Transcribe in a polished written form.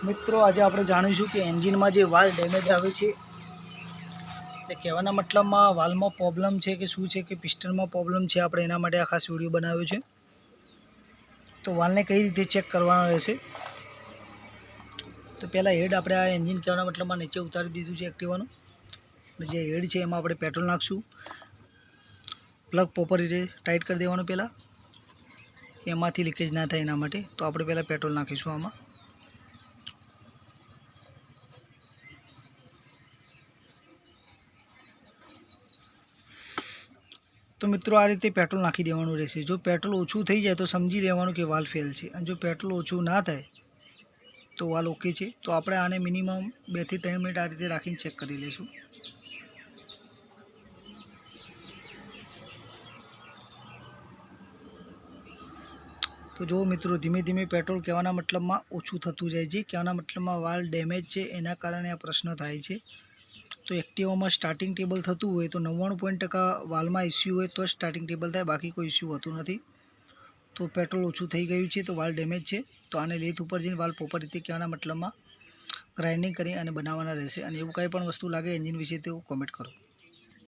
મિત્રો આજે આપણે જાણીશું કે એન્જિનમાં જે વાલ ડેમેજ આવે છે એટલે કહેવાના મતલબમાં વાલમાં પ્રોબ્લેમ છે કે શું છે કે પિસ્ટનમાં પ્રોબ્લેમ છે। આપણે એના માટે આ ખાસ વિડીયો બનાવ્યો છે। તો વાલને કઈ રીતે ચેક કરવાનો રહેશે, તો પહેલાં હેડ આપણે આ એન્જિન કહેવાના મતલબમાં નીચે ઉતારી દીધું છે એક્ટિવાનું। જે હેડ છે એમાં આપણે પેટ્રોલ નાખશું, પ્લગ પ્રોપર રીતે ટાઈટ કરી દેવાનું પહેલાં, એમાંથી લીકેજ ના થાય એના માટે। તો આપણે પહેલાં પેટ્રોલ નાખીશું આમાં। તો મિત્રો આ રીતે પેટ્રોલ નાખી દેવાનું રહેશે। જો પેટ્રોલ ઓછું થઈ જાય તો સમજી લેવાનું કે વાલ ફેલ છે, અને જો પેટ્રોલ ઓછું ના થાય તો વાલ ઓકે છે। તો આપણે આને મિનિમમ 2 થી 3 મિનિટ આ રીતે રાખીને ચેક કરી લઈશું। તો જો મિત્રો ધીમે ધીમે પેટ્રોલ કહેવાના મતલબમાં ઓછું થતું જાય છે। કહેવાના મતલબમાં વાલ ડેમેજ છે એના કારણે આ પ્રશ્ન થાય છે। તો એક્ટિવામાં સ્ટાર્ટિંગ ટેબલ થતું હોય તો 99% વાલમાં ઇસ્યુ હોય તો સ્ટાર્ટિંગ ટેબલ થાય, બાકી કોઈ ઇસ્યુ હોતું નથી। તો પેટ્રોલ ઓછું થઈ ગયું છે તો વાલ ડેમેજ છે। તો આને લેથ ઉપર જઈને વાલ પ્રોપર રીતે કહેવાના મતલબમાં ગ્રાઇન્ડિંગ કરી અને બનાવવાના રહેશે। અને એવું કંઈ પણ વસ્તુ લાગે એન્જિન વિશે તો કોમેન્ટ કરો।